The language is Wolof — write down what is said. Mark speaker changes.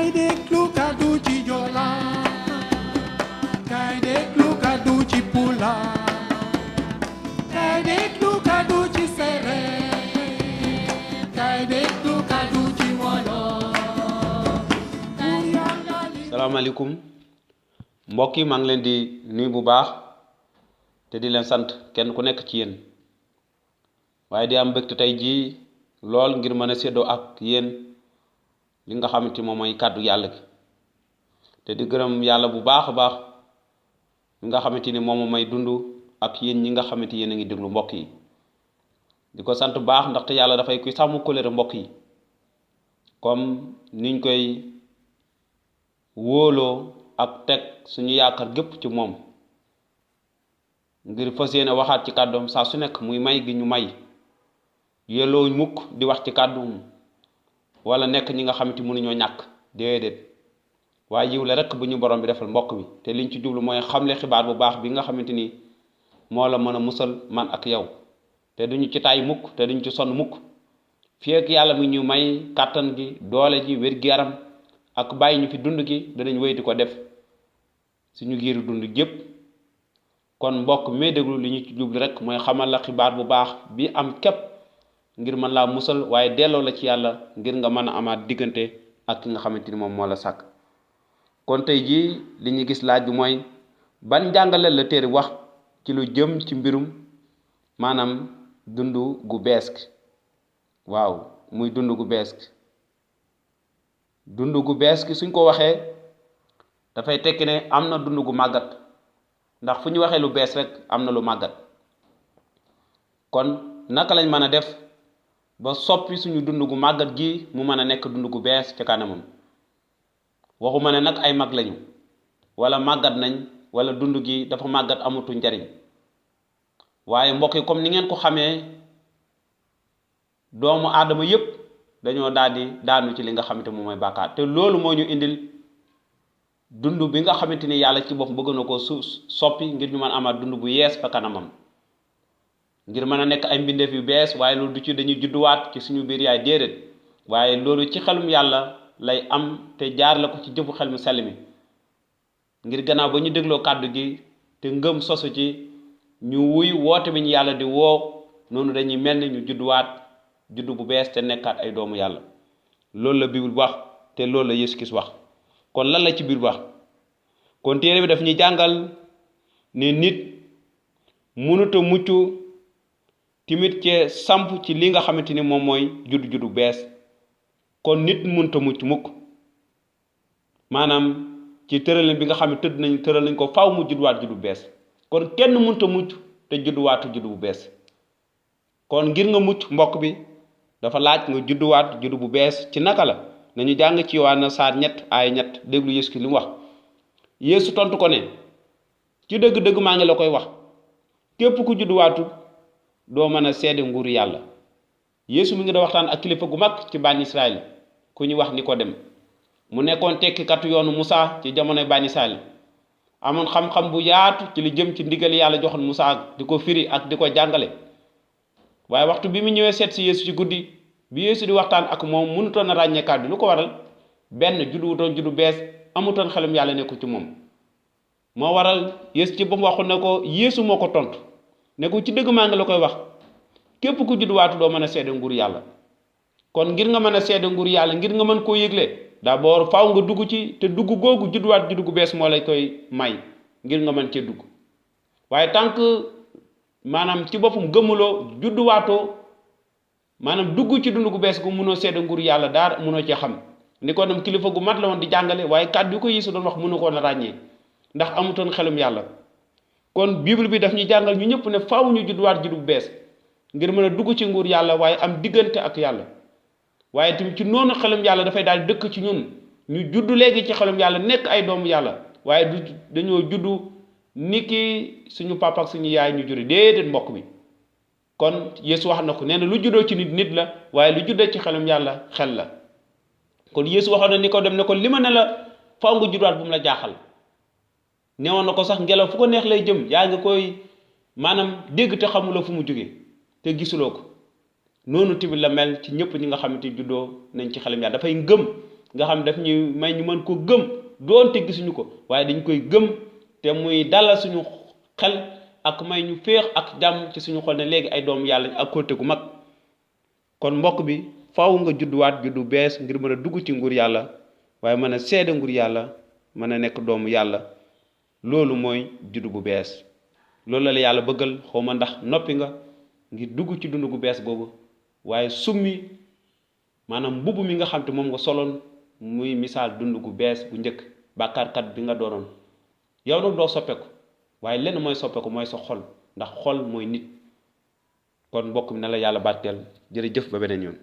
Speaker 1: Kay déglu kàddu ci Joola kay déglu kàddu ci Pula kay déglu kàddu ci Séeréer kay déglu kàddu ci Wolof.
Speaker 2: salaamaaleykum mbokk yi maa ngi leen di nuyu bu baax te di leen sant kenn ku nekk ci yéen waaye di am mbégte tey jii lool ngir mën a séddoo ak yéen li nga xamante moom mooy kàddu yàlla gi te di gërëm yàlla bu baax a baax li nga xamante ni moom may dund ak yéen ñi nga xamante yéen a ngi déglu mbokk yi di ko sant bu baax ndaxte yàlla dafay kuy sàmm kóllëre mbokk yi comme niñ koy wóoloo ak teg suñu yaakaar gépp ci moom ngir fas yéene waxaat ci kàddoom saa su nekk muy may gi ñu may yelloo mukk di wax ci kàddoom wala nekk ñi nga xamante mënuñoo ñàkk déedéet waaye yiw la rek bu ñu borom bi defal mbokk mi te liñ ci jublu mooy xamle xibaar bu baax bi nga xamante ni moo la mën a musal man ak yow te duñu ci tay mukk te duñu ci sonn mukk fii ak yàlla mi ñu may kàttan gi doole ji wér-gi-yaram ak bàyyi ñu fi dund gi danañ wéy di ko def suñu giiru dund gépp kon mbokk mi déglu li ñu ci jublu rek mooy xamal la xibaar bu baax bi am képp ngir mën laa musal waaye delloo la ci yàlla ngir nga mën a amaat diggante ak ki nga xamante ni moom moo la sàkk. kon tey jii li ñu gis laaj bi mooy ban jàngale la téere wax ci lu jëm ci mbirum maanaam dund gu bees gi waaw muy dund gu bees gi dund gu bees gi suñ ko waxee dafay tekki ne am na dund gu màggat ndax fu ñu waxee lu bees rek am na lu màggat kon naka lañ mën a def ba soppi suñu dund gu màggat gi mu mën a nekk dund gu bees ci kanamam waxuma ne nag ay mag lañu wala màggat nañ wala dund gi dafa màggat amatu njariñ waaye mbokk yi comme ni ngeen ko xamee doomu aadama yépp dañoo daanu ci li nga xamante moom mooy bàkkaar te loolu moo ñu indil dund bi nga xamante ni yàlla ci bopp bëgg na ko soppi ngir ñu mën amaat dund bu yees fa kanamam ngir mën a nekk ay mbindeef yu bees waaye loolu du ci dañuy judduwaat ci suñu biir yaay déedéet waaye loolu ci xelum yàlla lay am te jaar la ko ci jëfu xel mu sell mi ngir gannaaw ba ñu dégloo kàddu gi te ngëm sosu ci ñu wuy woote bi ñu yàlla di woo noonu dañuy mel ni ñu judduwaat juddu bu bees te nekkaat ay doomu yàlla loolu la Bible wax te loolu la Yeesu Kirist wax kon lan la ci biir wax kon téere bi daf ñuy jàngal ne nit mënut a mucc timit cee samp ci li nga xamante ni moom mooy juddu bees kon nit mënut a mucc mukk maanaam ci tëralin bi nga xam ne tëral nañ ko faaw mu judduwaat juddu bees kon kenn mënut a mucc te judduwaatu juddu bu bees kon ngir nga mucc mbokk bi dafa laaj nga judduwaat juddu bu bees ci naka la nañu jàng ci Yowaana saar 3 aaya 3 déglu Yeesu ki li mu wax Yeesu tontu ko ne ci dëgg-dëgg maa ngi la koy wax képp ku judduwaatu doo mën a seede nguuru yàlla Yeesu mi ngi doon waxtaan ak kilifa gu mag ci bànni Israël ku ñu wax Nikodem mu nekkoon tekkikatu yoonu Musaa ci jamonoy bànni Israël amoon xam-xam bu yaatu ci li jëm ci ndigal yàlla joxoon Musaa di ko firi ak di ko jàngale waaye waxtu bi mu ñëwee seet si Yeesu ci guddi bi Yeesu di waxtaan ak moom mënutoon a ràññee kàddu lu ko waral benn judduwutoon juddu bees amutoon xelum yàlla nekkul ci moom moo waral Yeesu ci ba mu waxu ne ko Yeesu moo ko tontu ne ko ci dëgg maa ngi la koy wax képp ku judduwaatu doo mën a seede nguur yàlla kon ngir nga mën a seede nguur yàlla ngir nga mën koo yëgle d'abord faaw nga dugg ci te dugg googu judduwaat juddu gu bees moo lay koy may ngir nga mën cee dugg waaye tant que maanaam ci boppam gëmuloo judduwaatoo maanaam dugg ci dund gu bees gu mënoo seede nguur yàlla daara mënoo cee xam ni ko dem kilifa gu mat la woon di jàngale waaye kàddu yu ko Yeesu doon wax mënu ko woon a ràññee ndax amutoon xelum yàlla kon bible bi daf ñu jàngal ñu ñëpp ne faaw ñu judduwaat juddu bu bees ngir mën a dugg ci nguur yàlla waaye am diggante ak yàlla waaye tamit ci noonu xelum yàlla dafay daal dëkk ci ñun ñu judd léegi ci xelum yàlla nekk ay doomu yàlla waaye du dañoo juddu niki suñu papa ak suñu yaay ñu juri déedéet mbokk bi kon Yeesu wax na ko nee na lu juddoo ci nit la waaye lu juddoo ci xelum yàlla xel la kon Yeesu waxoon na Nikodem ne ko li ma ne la faaw nga judduwaat bu mu la jaaxal newoon na ko sax ngelaw fu ko neex lay jëm yaa ngi koy maanaam dégg te xamuloo fu mu jóge te gisuloo ko noonu tamit la mel ci ñëpp ñi nga xamante juddoo nañ ci xelam yàlla dafay ngëm nga xam daf ñuy may ñu mën ko gëm doonte gisuñu ko waaye dañ koy gëm te muy dalal suñu xel ak may ñu féex ak jàmm ci suñu xol ne léegi ay doom yàlla ak kóote gu mag. kon mbokk bi faaw nga judduwaat juddu bees ngir mën a dugg ci nguur yàlla waaye mën a seede nguur yàlla mën a nekk doomu yàlla loolu mooy juddu bu bees. loolu la yàlla bëggal xawma ndax noppi nga ngir dugg ci dund gu bees googu waaye summi maanaam mbubb mi nga xam te moom nga soloon muy misaal dund gu bees bu njëkk bàkkaarkat bi nga doonoon. yow nag doo soppeeku waaye lenn mooy soppeeku mooy sa xol ndax xol mooy nit. kon mbokk mi na la yàlla barkeel jërëjëf ba beneen yoon.